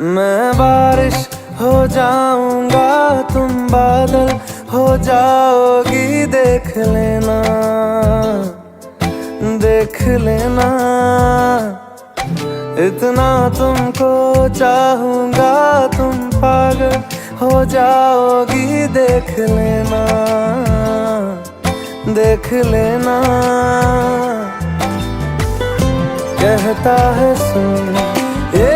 मैं बारिश हो जाऊंगा, तुम बादल हो जाओगी, देख लेना, देख लेना। इतना तुमको चाहूंगा, तुम पागल हो जाओगी, देख लेना, देख लेना। कहता है सुन ये